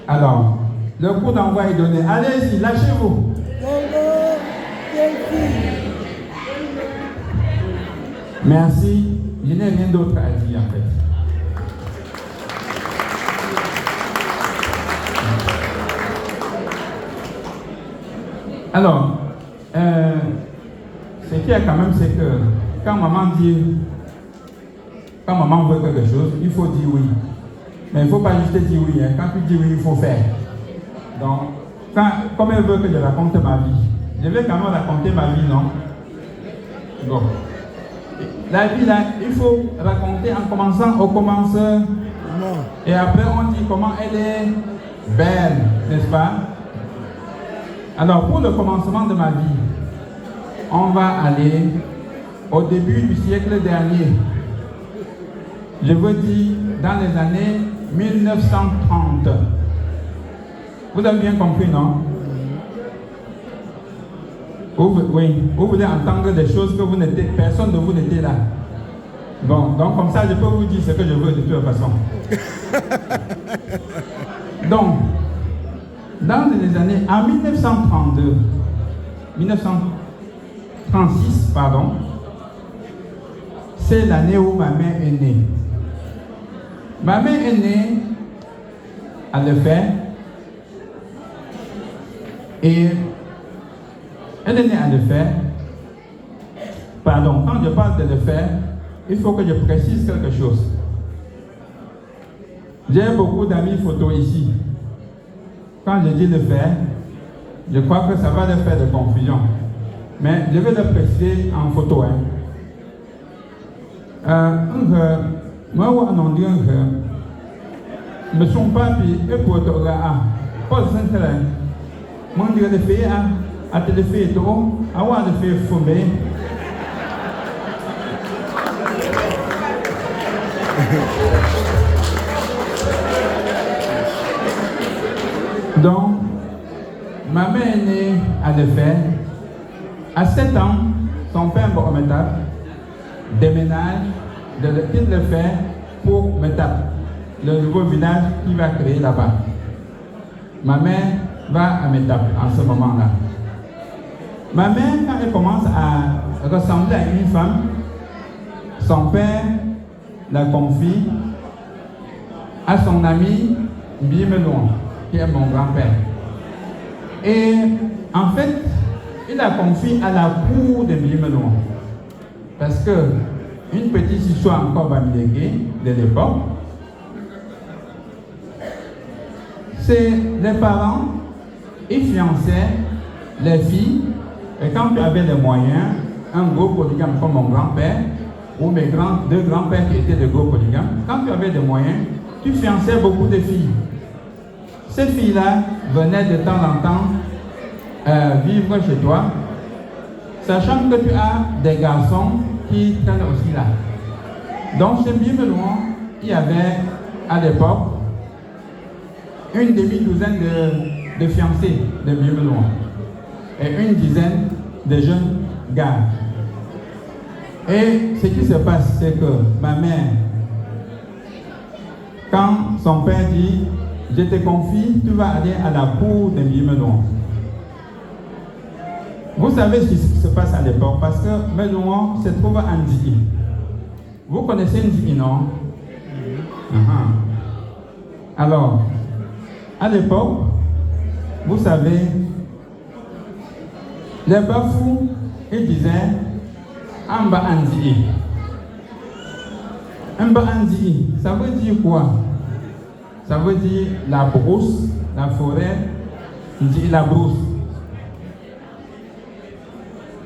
Alors, le coup d'envoi est donné. Allez-y, lâchez-vous. Merci. Je n'ai rien d'autre à dire en fait. Alors, ce qu'il y a quand même, c'est que quand maman veut quelque chose, il faut dire oui. Mais il ne faut pas juste dire oui. Hein. Quand tu dis oui, il faut faire. Donc, comme elle veut que je raconte ma vie, je vais quand même raconter ma vie, non? Bon. La vie, là, il faut raconter en commençant au commenceur. Et après, on dit comment elle est belle, n'est-ce pas? Alors, pour le commencement de ma vie, on va aller au début du siècle dernier. Je veux dire, dans les années 1930. Vous avez bien compris, non? Oui, vous voulez entendre des choses que personne de vous n'était là. Bon, donc comme ça, je peux vous dire ce que je veux de toute façon. Donc, dans les années, en 1936, pardon, c'est l'année où ma mère est née. Ma mère est née à Lefebvre et elle est née à Lefebvre. Pardon, quand je parle de Lefebvre, il faut que je précise quelque chose. J'ai beaucoup d'amis photos ici. Quand je dis Lefebvre, je crois que ça va leur faire de confusion. Mais je vais le préciser en photo. Moi, on dit me sont pas puis et pour te pas de s'intérêt. Moi, je le fais à te le faire tout, à voir le faire fumé. Donc, ma mère est née à Lefebvre. À 7 ans, son père Mohamed déménage de Lefebvre pour Metap, le nouveau village qu'il va créer là-bas. Ma mère va à Metap en ce moment-là. Ma mère, quand elle commence à ressembler à une femme, son père la confie à son ami Bimelon, qui est mon grand-père. Et en fait, il la confie à la cour de Bimelon. Parce que une petite histoire encore bamiléguée de l'époque, c'est les parents, ils fiançaient les filles, et quand tu avais les moyens, un gros polygame comme mon grand-père, ou mes deux grands-pères qui étaient de gros polygames, quand tu avais des moyens, tu fiançais beaucoup de filles. Ces filles-là venaient de temps en temps vivre chez toi, sachant que tu as des garçons qui traînent aussi là. Donc chez Bimelon, il y avait à l'époque une demi-douzaine de fiancés de Bimelon et une dizaine de jeunes gars. Et ce qui se passe, c'est que ma mère, quand son père dit « Je te confie, tu vas aller à la cour de Bimelon ». Vous savez ce qui se passe à l'époque, parce que Melon se trouve à Ndiki. Vous connaissez Ndiki, non? Alors, à l'époque, vous savez, les Bafous, ils disaient Amba Ndiki. Amba Ndiki, ça veut dire quoi? Ça veut dire la brousse, la forêt, Ndiki la brousse.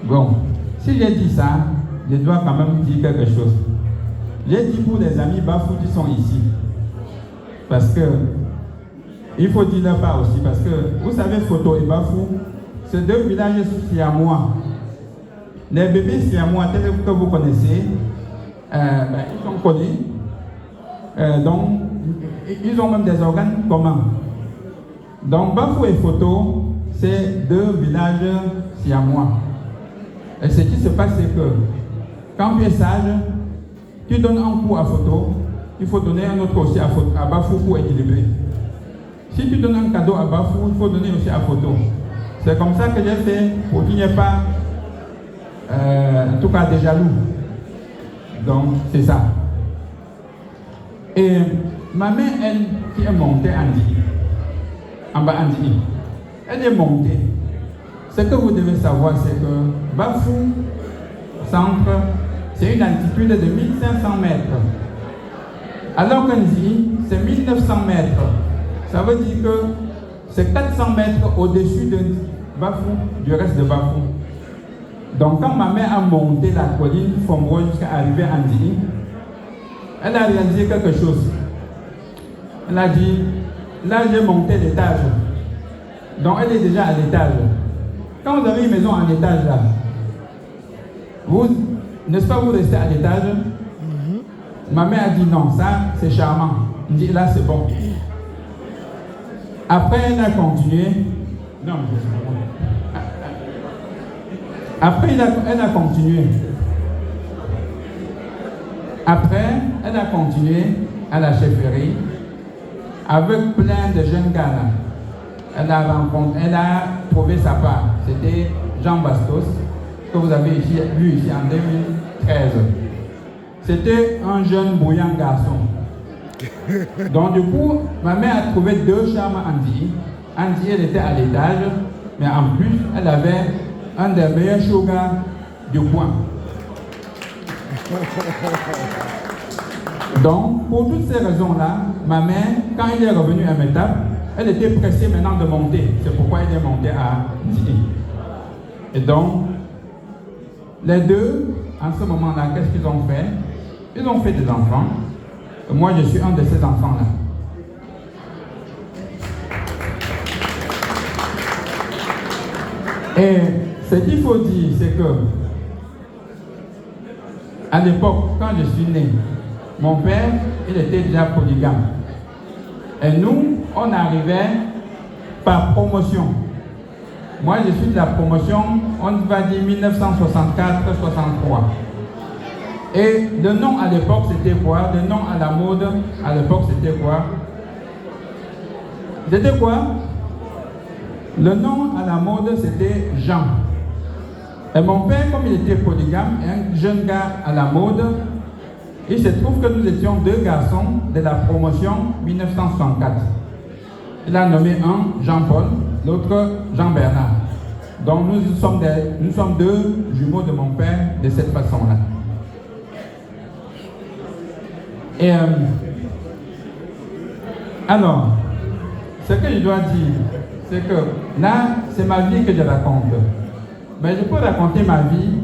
Bon, si j'ai dit ça, je dois quand même dire quelque chose. J'ai dit pour les amis Bafou qui sont ici. Parce que, il faut dire leur part aussi, parce que, vous savez, Photo et Bafou, c'est deux villages siamois. Les bébés siamois, tels que vous connaissez, ils sont connus. Donc, ils ont même des organes communs. Donc, Bafou et Photo, c'est deux villages siamois. Et ce qui se passe, c'est que quand tu es sage, tu donnes un coup à Photo, il faut donner un autre aussi à Bafou pour équilibrer. Si tu donnes un cadeau à Bafou, il faut donner aussi la photo. C'est comme ça que j'ai fait pour qu'il n'y ait pas, en tout cas, des jaloux. Donc, c'est ça. Et ma mère, elle, qui est montée en bas Andi, elle est montée. Ce que vous devez savoir, c'est que Bafou, centre, c'est une altitude de 1500 mètres. Alors qu'Andi, c'est 1900 mètres. Ça veut dire que c'est 400 mètres au-dessus de Bafou, du reste de Bafou. Donc quand ma mère a monté la colline Fombro jusqu'à arriver à Andi, elle a réalisé quelque chose. Elle a dit, là j'ai monté l'étage. Donc elle est déjà à l'étage. Quand vous avez une maison en étage là, vous, n'est-ce pas, vous restez à l'étage? Ma mère a dit non, ça c'est charmant. Elle dit là c'est bon. Après elle a continué. Non, après elle a continué. Après elle a continué à la chefferie avec plein de jeunes gars là. Elle a trouvé sa part. C'était Jean Bastos, que vous avez vu ici en 2013. C'était un jeune bouillant garçon. Donc du coup, ma mère a trouvé deux charmes à Andi. Andi, elle était à l'étage, mais en plus, elle avait un des meilleurs sugar du coin. Donc, pour toutes ces raisons-là, ma mère, quand elle est revenue à Métap, elle était pressée maintenant de monter. C'est pourquoi elle est montée à Andi. Et donc, les deux, en ce moment-là, qu'est-ce qu'ils ont fait? Ils ont fait des enfants. Et moi, je suis un de ces enfants-là. Et ce qu'il faut dire, c'est que, à l'époque, quand je suis né, mon père, il était déjà polygame. Et nous, on arrivait par promotion. Moi, je suis de la promotion, on va dire 1964-63. Et le nom à l'époque, c'était quoi? Le nom à la mode, à l'époque, c'était quoi? C'était quoi? Le nom à la mode, c'était Jean. Et mon père, comme il était polygame, un jeune gars à la mode, il se trouve que nous étions deux garçons de la promotion 1964. Il a nommé un Jean-Paul, l'autre Jean-Bernard. Donc nous sommes deux jumeaux de mon père de cette façon-là. Et alors, ce que je dois dire, c'est que là, c'est ma vie que je raconte. Mais je peux raconter ma vie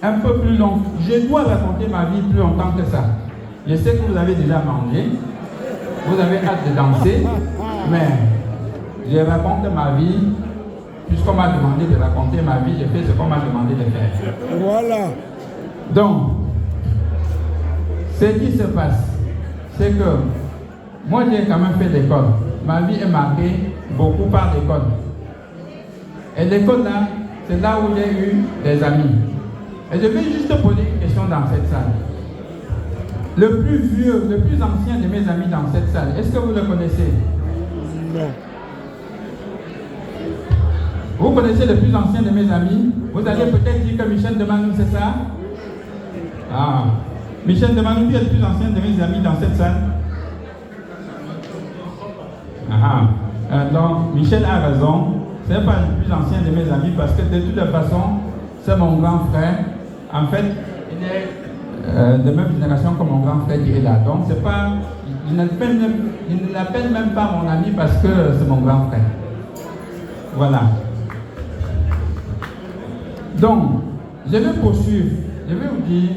un peu plus long. Je dois raconter ma vie plus longtemps que ça. Je sais que vous avez déjà mangé, vous avez hâte de danser, mais je raconte ma vie, puisqu'on m'a demandé de raconter ma vie, je fais ce qu'on m'a demandé de faire. Voilà. Donc, ce qui se passe, c'est que moi j'ai quand même fait l'école. Ma vie est marquée beaucoup par l'école. Et l'école là, c'est là où j'ai eu des amis. Et je vais juste poser une question dans cette salle. Le plus vieux, le plus ancien de mes amis dans cette salle, est-ce que vous le connaissez? Non. Vous connaissez le plus ancien de mes amis? Vous allez peut-être dire que Michel Demanou, c'est ça? Ah. Michel Demanou, qui est le plus ancien de mes amis dans cette salle? Donc, Michel a raison. Ce n'est pas le plus ancien de mes amis parce que de toute façon, c'est mon grand frère. En fait, il est de même génération que mon grand frère qui est là. Donc, c'est pas, il ne l'appelle même pas mon ami parce que c'est mon grand frère. Voilà. Donc, je vais poursuivre. Je vais vous dire,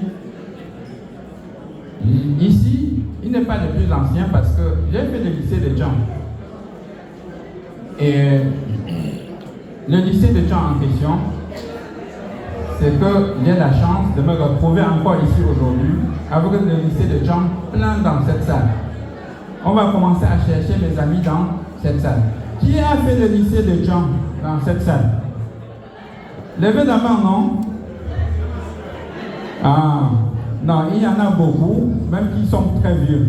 ici, il n'est pas le plus ancien parce que j'ai fait le lycée de Jean. Et le lycée de Jean en question, c'est que j'ai la chance de me retrouver encore ici aujourd'hui avec le lycée de Jean plein dans cette salle. On va commencer à chercher mes amis dans cette salle. Qui a fait le lycée de Jean dans cette salle? Levez la main, non? Ah, non, il y en a beaucoup, même qui sont très vieux.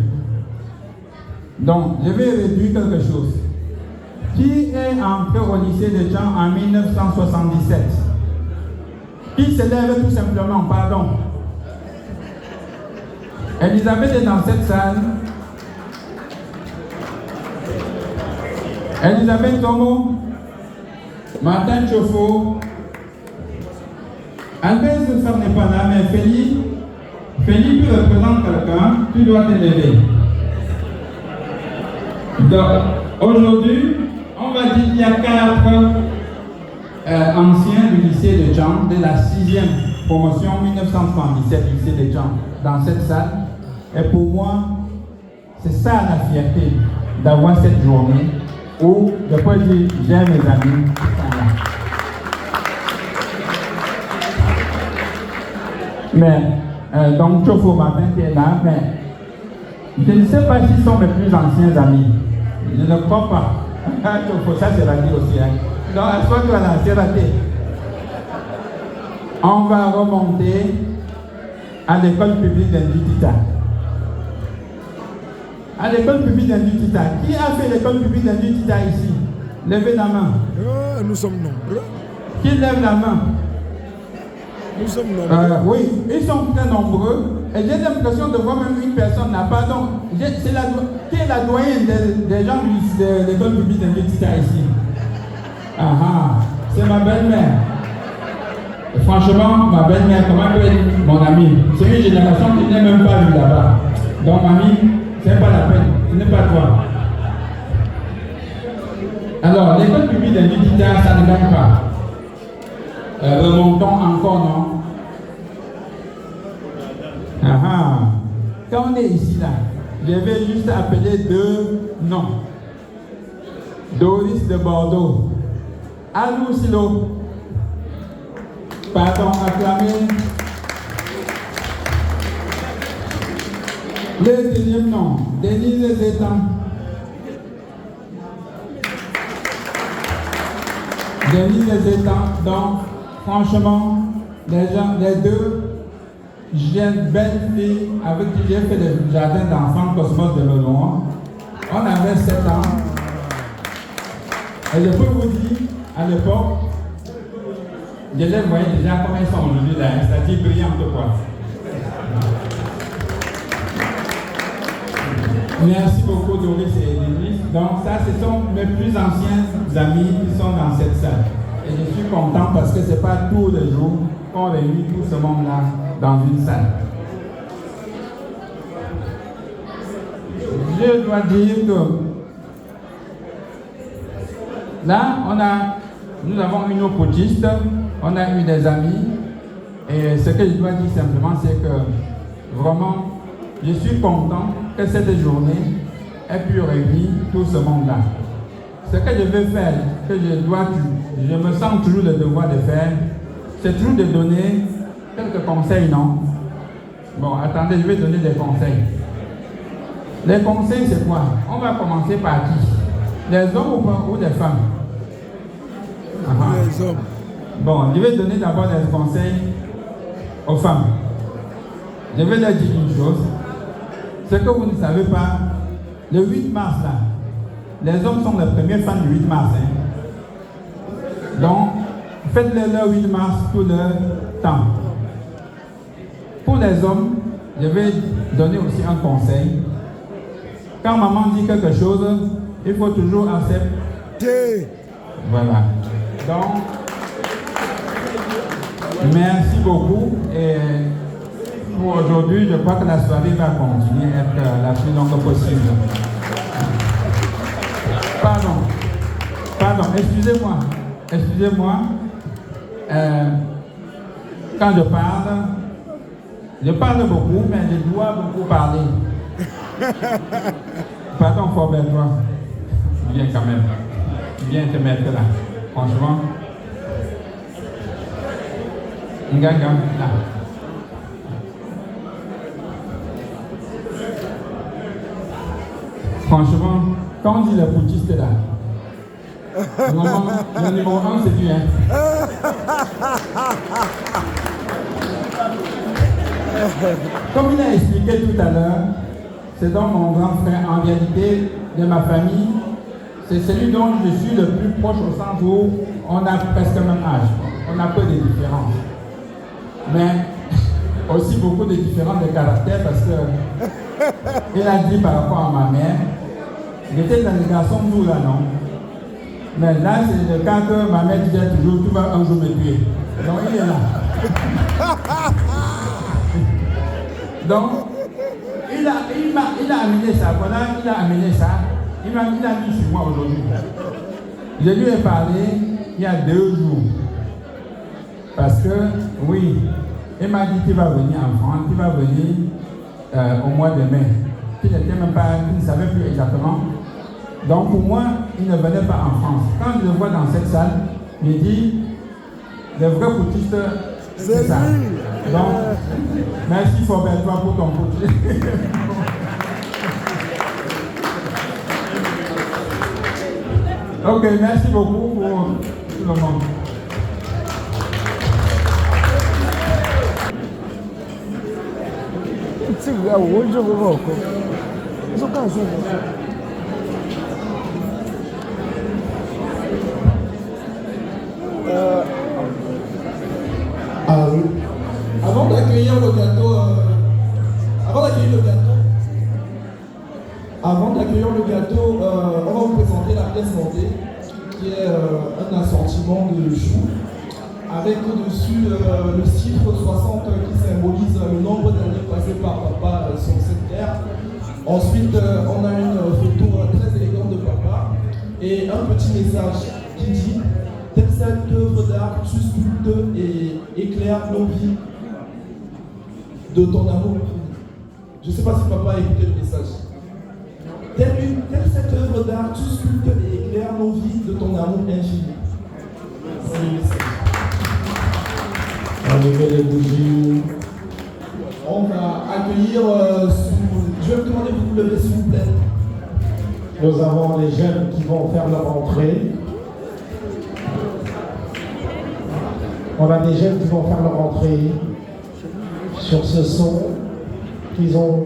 Donc, je vais réduire quelque chose. Qui est entré au lycée de Jean en 1977? Qui se lève tout simplement, pardon. Elisabeth est dans cette salle. Elisabeth Tomo, Martin Chofo, Albert Zefar n'est pas là, mais Félix, tu représentes quelqu'un, tu dois te lever. Donc, aujourd'hui, on va dire qu'il y a 4 anciens du lycée de Jean, de la 6e promotion 1977 lycée de Jean, dans cette salle. Et pour moi, c'est ça la fierté d'avoir cette journée où je peux dire j'ai mes amis qui sont là. Mais, donc Chofo Martin qui est là, mais je ne sais pas s'ils sont mes plus anciens amis. Je ne crois pas. Chofo, ça c'est raté aussi. Hein. Donc, à soi toi là, c'est raté. On va remonter à l'école publique d'Indutita. À l'école publique d'Indutita. Qui a fait l'école publique d'Indutita ici? Levez la main. Nous sommes nombreux. Qui lève la main? Nous sommes nombreux. Oui, ils sont très nombreux. Et j'ai l'impression de voir même une personne là. Pardon, qui est la doyenne des gens de l'école publique d'Indutita ici? C'est ma belle-mère. Franchement, ma belle-mère, comment peut être mon amie? C'est une génération qui n'est même pas vue là-bas. Donc, mamie, c'est pas la peine, ce n'est pas toi. Alors, l'école publique d'Indutita, ça ne gagne pas. Remontons encore, non? Quand on est ici, là, je vais juste appeler 2 noms. Doris de Bordeaux. Alou Silo. Pardon, acclamez. Le deuxième nom, Denise Zétan. Denise Zétan. Donc, franchement, les 2 jeunes belles filles avec qui j'ai fait le jardin d'enfants Cosmos de Lenoir. On avait 7 ans. Et je peux vous dire, à l'époque, je les voyais déjà comme elles sont aujourd'hui là, c'est-à-dire brillantes quoi. Merci beaucoup Doris et Denise. Donc ça, ce sont mes plus anciens amis qui sont dans cette salle. Et je suis content parce que ce n'est pas tous les jours qu'on réunit tout ce monde-là dans une salle. Je dois dire que là, nous avons une opotiste, on a eu des amis, et ce que je dois dire simplement, c'est que vraiment, je suis content que cette journée ait pu réunir tout ce monde-là. Ce que je vais faire, que je me sens toujours le devoir de faire, c'est toujours de donner quelques conseils, non? Bon, attendez, je vais donner des conseils. Les conseils, c'est quoi? On va commencer par qui? Les hommes ou les femmes? Les hommes. Bon, je vais donner d'abord des conseils aux femmes. Je vais leur dire une chose. Ce que vous ne savez pas, le 8 mars, là, les hommes sont les premiers fans du 8 mars. Hein. Donc, faites-le 8 mars tout le temps. Pour les hommes, je vais donner aussi un conseil. Quand maman dit quelque chose, il faut toujours accepter. Voilà. Donc, merci beaucoup. Et pour aujourd'hui, je crois que la soirée va continuer à être la plus longue possible. Pardon, excusez-moi. Quand je parle beaucoup, mais je dois beaucoup parler. Pardon, Forbert, toi. Viens quand même. Viens te mettre là. Franchement. Ngaga, là. Franchement, quand on dit le putiste là, le numéro 1 c'est lui, hein. Comme il a expliqué tout à l'heure, c'est donc mon grand frère. En réalité, de ma famille, c'est celui dont je suis le plus proche au sens où on a presque le même âge. On a peu de différences. Mais aussi beaucoup de différences de caractère parce que il a dit par rapport à ma mère, il était dans les garçons doux là, non? Mais là, c'est le cas que ma mère disait toujours, tu vas un jour me tuer. Donc il est là. Donc, il a amené ça. Voilà, il a amené ça. Il a mis sur moi aujourd'hui. Je lui ai parlé il y a 2 jours. Parce que, oui, il m'a dit qu'il va venir en France, qu'il va venir au mois de mai. Il n'était même pas, il ne savait plus exactement. Donc pour moi, il ne venait pas en France. Quand je le vois dans cette salle, je dis, le vrai footiste, c'est ça. Donc, merci Faubert pour ton foot. Ok, merci beaucoup pour tout le monde. Avant d'accueillir le gâteau, on va vous présenter la pièce montée, qui est un assortiment de choux, avec au-dessus le chiffre 60 qui symbolise le nombre d'années passées par papa sur cette terre. Ensuite, on a une photo très élégante de papa et un petit message qui dit « Telle cette œuvre d'art, tu sculptes et éclaires nos vies de ton amour. » Je ne sais pas si papa a écouté le message. Telle cette œuvre d'art, tu sculptes et éclaires nos vies de ton amour infini. C'est le message. Allumez les bougies. On va accueillir, je vais vous demander de vous lever s'il vous plaît. Nous avons les jeunes qui vont faire leur entrée. On a des jeunes qui vont faire leur entrée sur ce son qu'ils ont